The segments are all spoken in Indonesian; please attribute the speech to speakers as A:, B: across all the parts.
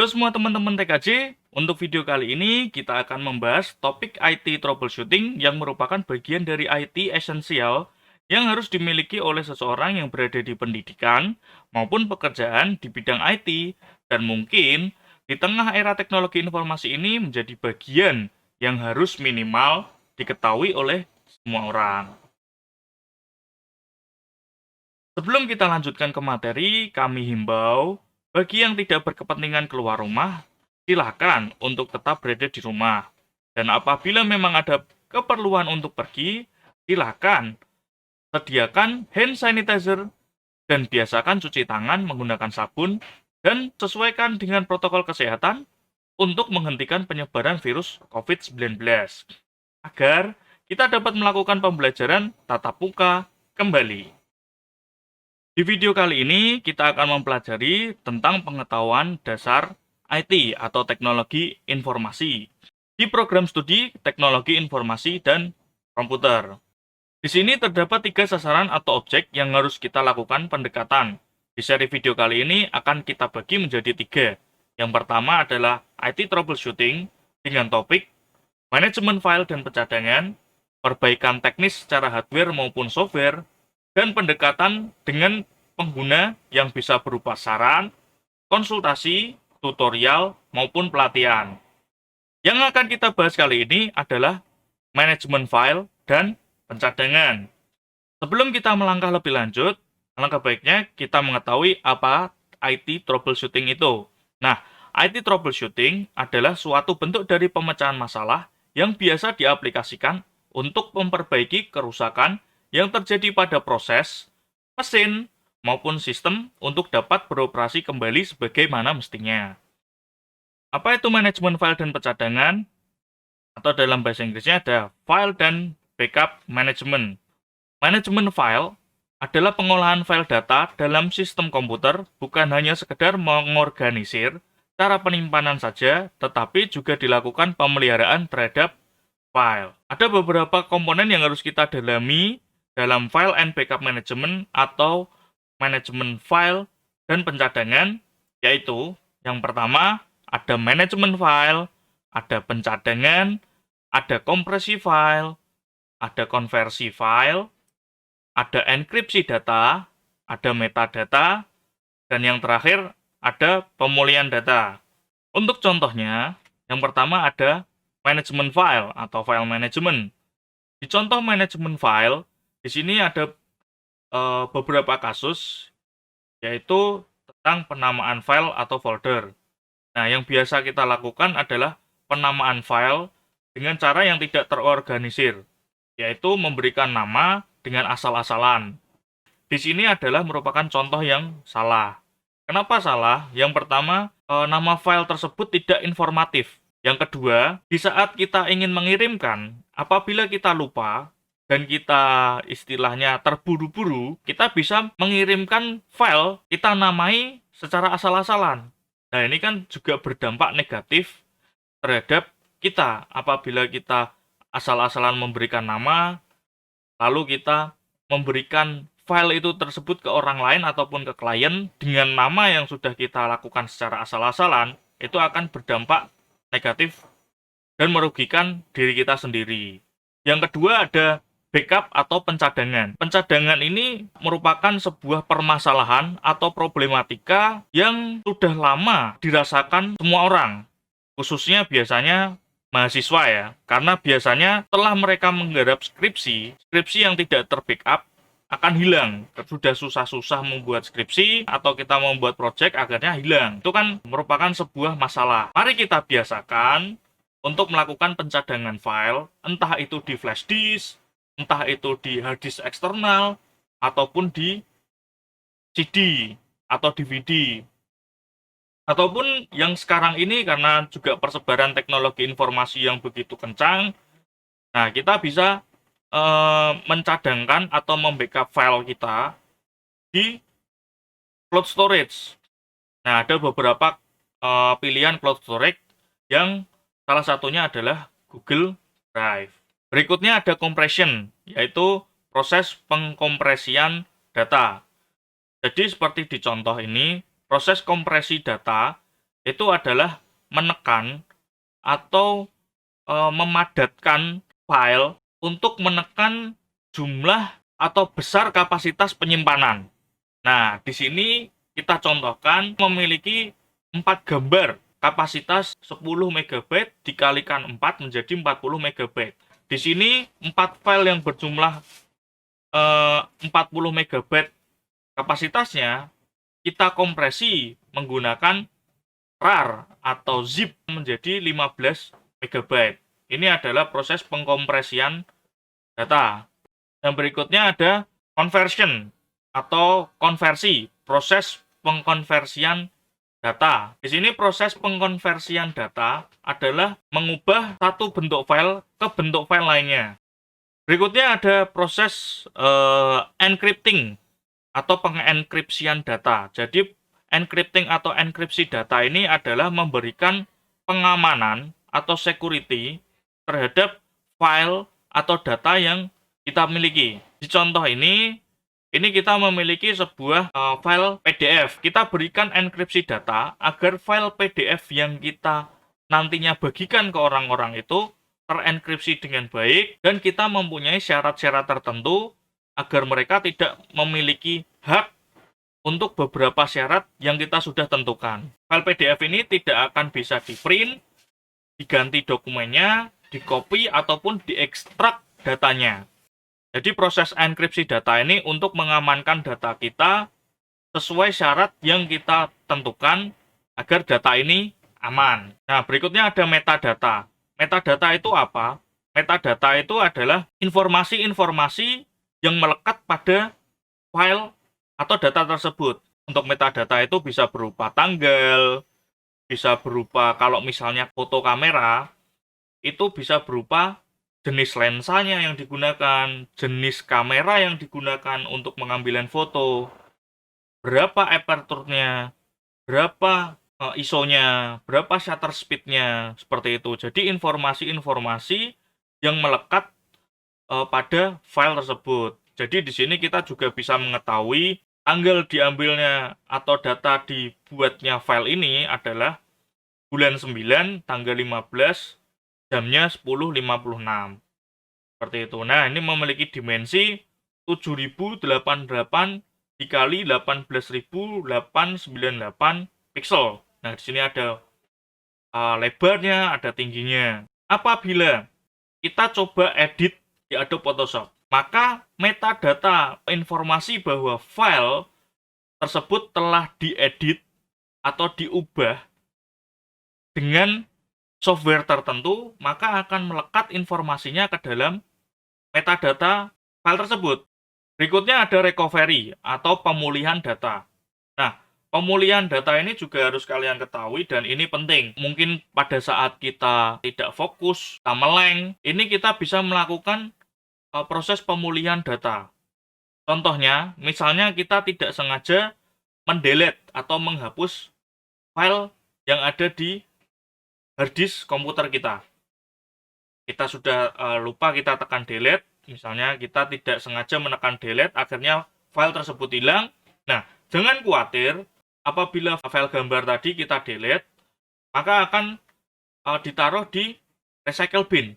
A: Halo semua teman-teman TKJ, untuk video kali ini kita akan membahas topik IT troubleshooting yang merupakan bagian dari IT esensial yang harus dimiliki oleh seseorang yang berada di pendidikan maupun pekerjaan di bidang IT, dan mungkin di tengah era teknologi informasi ini menjadi bagian yang harus minimal diketahui oleh semua orang. Sebelum kita lanjutkan ke materi, kami himbau bagi yang tidak berkepentingan keluar rumah, silakan untuk tetap berada di rumah. Dan apabila memang ada keperluan untuk pergi, silakan sediakan hand sanitizer dan biasakan cuci tangan menggunakan sabun dan sesuaikan dengan protokol kesehatan untuk menghentikan penyebaran virus COVID-19 agar kita dapat melakukan pembelajaran tatap muka kembali. Di video kali ini, kita akan mempelajari tentang pengetahuan dasar IT atau teknologi informasi di program studi teknologi informasi dan komputer. Di sini terdapat 3 sasaran atau objek yang harus kita lakukan pendekatan. Di seri video kali ini akan kita bagi menjadi 3. Yang pertama adalah IT troubleshooting dengan topik manajemen file dan pencadangan, perbaikan teknis secara hardware maupun software, dan pendekatan dengan pengguna yang bisa berupa saran, konsultasi, tutorial, maupun pelatihan. Yang akan kita bahas kali ini adalah manajemen file dan pencadangan. Sebelum kita melangkah lebih lanjut, alangkah baiknya kita mengetahui apa IT troubleshooting itu. Nah, IT troubleshooting adalah suatu bentuk dari pemecahan masalah yang biasa diaplikasikan untuk memperbaiki kerusakan yang terjadi pada proses, mesin, maupun sistem untuk dapat beroperasi kembali sebagaimana mestinya. Apa itu manajemen file dan pencadangan? Atau dalam bahasa Inggrisnya ada file dan backup management. Manajemen file adalah pengolahan file data dalam sistem komputer, bukan hanya sekedar mengorganisir cara penyimpanan saja, tetapi juga dilakukan pemeliharaan terhadap file. Ada beberapa komponen yang harus kita dalami dalam file and backup management atau manajemen file dan pencadangan, yaitu yang pertama ada manajemen file, ada pencadangan, ada kompresi file, ada konversi file, ada enkripsi data, ada metadata, dan yang terakhir ada pemulihan data. Untuk contohnya, yang pertama ada manajemen file atau file management. Di contoh manajemen file, di sini ada beberapa kasus, yaitu tentang penamaan file atau folder. Nah, yang biasa kita lakukan adalah penamaan file dengan cara yang tidak terorganisir, yaitu memberikan nama dengan asal-asalan. Di sini adalah merupakan contoh yang salah. Kenapa salah? Yang pertama, nama file tersebut tidak informatif. Yang kedua, di saat kita ingin mengirimkan, apabila kita lupa dan kita istilahnya terburu-buru, kita bisa mengirimkan file kita namai secara asal-asalan. Nah, ini kan juga berdampak negatif terhadap kita apabila kita asal-asalan memberikan nama, lalu kita memberikan file itu tersebut ke orang lain ataupun ke klien dengan nama yang sudah kita lakukan secara asal-asalan, itu akan berdampak negatif dan merugikan diri kita sendiri. Yang kedua ada backup atau pencadangan. Pencadangan ini merupakan sebuah permasalahan atau problematika yang sudah lama dirasakan semua orang, khususnya biasanya mahasiswa ya, karena biasanya setelah mereka menggarap skripsi yang tidak terbackup akan hilang. Sudah susah-susah membuat skripsi atau kita membuat project akhirnya hilang. Itu kan merupakan sebuah masalah. Mari kita biasakan untuk melakukan pencadangan file, entah itu di flash disk, entah itu di hard disk eksternal, ataupun di CD atau DVD. Ataupun yang sekarang ini karena juga persebaran teknologi informasi yang begitu kencang, nah kita bisa mencadangkan atau membackup file kita di cloud storage. Nah, ada beberapa pilihan cloud storage yang salah satunya adalah Google Drive. Berikutnya ada compression, yaitu proses pengkompresian data. Jadi seperti di contoh ini, proses kompresi data itu adalah menekan atau memadatkan file untuk menekan jumlah atau besar kapasitas penyimpanan. Nah, di sini kita contohkan memiliki 4 gambar kapasitas 10 MB dikalikan 4 menjadi 40 MB. Di sini 4 file yang berjumlah 40 MB kapasitasnya kita kompresi menggunakan RAR atau zip menjadi 15 MB. Ini adalah proses pengkompresian data. Yang berikutnya ada conversion atau konversi, proses pengkonversian data. Di sini proses pengkonversian data adalah mengubah satu bentuk file ke bentuk file lainnya. Berikutnya ada proses encrypting atau pengenkripsian data. Jadi encrypting atau enkripsi data ini adalah memberikan pengamanan atau security terhadap file atau data yang kita miliki. Di contoh ini kita memiliki sebuah file PDF. Kita berikan enkripsi data agar file PDF yang kita nantinya bagikan ke orang-orang itu terenkripsi dengan baik dan kita mempunyai syarat-syarat tertentu agar mereka tidak memiliki hak untuk beberapa syarat yang kita sudah tentukan. File PDF ini tidak akan bisa di-print, diganti dokumennya, di-copy, ataupun diekstrak datanya. Jadi proses enkripsi data ini untuk mengamankan data kita sesuai syarat yang kita tentukan agar data ini aman. Nah, berikutnya ada metadata. Metadata itu apa? Metadata itu adalah informasi-informasi yang melekat pada file atau data tersebut. Untuk metadata itu bisa berupa tanggal, bisa berupa kalau misalnya foto kamera, itu bisa berupa jenis lensanya yang digunakan, jenis kamera yang digunakan untuk mengambilan foto, berapa aperture-nya, berapa ISO-nya, berapa shutter speed-nya, seperti itu. Jadi informasi-informasi yang melekat pada file tersebut. Jadi di sini kita juga bisa mengetahui tanggal diambilnya atau data dibuatnya file ini adalah bulan 9, tanggal 15, jamnya 10.56. Seperti itu. Nah, ini memiliki dimensi 7088 dikali 18.898 pixel. Nah, di sini ada lebarnya, ada tingginya. Apabila kita coba edit di Adobe Photoshop, maka metadata informasi bahwa file tersebut telah diedit atau diubah dengan software tertentu, maka akan melekat informasinya ke dalam metadata file tersebut. Berikutnya ada recovery atau pemulihan data. Nah, pemulihan data ini juga harus kalian ketahui dan ini penting. Mungkin pada saat kita tidak fokus, kita meleng, ini kita bisa melakukan proses pemulihan data. Contohnya, misalnya kita tidak sengaja mendelete atau menghapus file yang ada di harddisk komputer kita. Kita sudah lupa, kita tekan delete, misalnya kita tidak sengaja menekan delete, akhirnya file tersebut hilang. Nah, jangan khawatir, apabila file gambar tadi kita delete, maka akan ditaruh di recycle bin.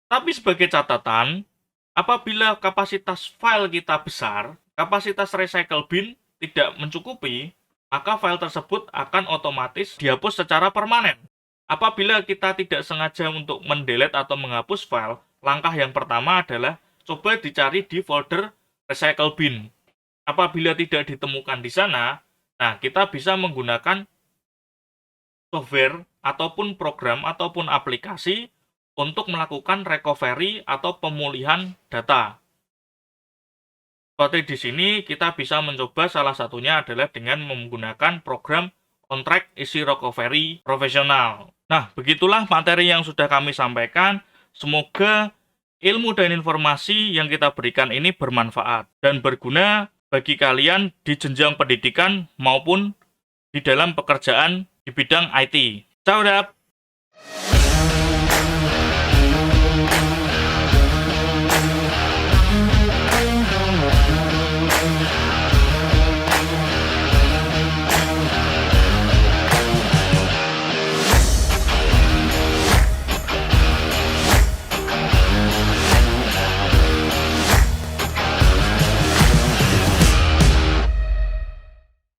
A: Tapi sebagai catatan, apabila kapasitas file kita besar, kapasitas recycle bin tidak mencukupi, maka file tersebut akan otomatis dihapus secara permanen. Apabila kita tidak sengaja untuk mendelete atau menghapus file, langkah yang pertama adalah coba dicari di folder recycle bin. Apabila tidak ditemukan di sana, nah kita bisa menggunakan software ataupun program ataupun aplikasi untuk melakukan recovery atau pemulihan data. Seperti di sini kita bisa mencoba, salah satunya adalah dengan menggunakan program On-Track Easy Recovery Profesional. Nah, begitulah materi yang sudah kami sampaikan. Semoga ilmu dan informasi yang kita berikan ini bermanfaat dan berguna bagi kalian di jenjang pendidikan maupun di dalam pekerjaan di bidang IT. Ciao, Dap!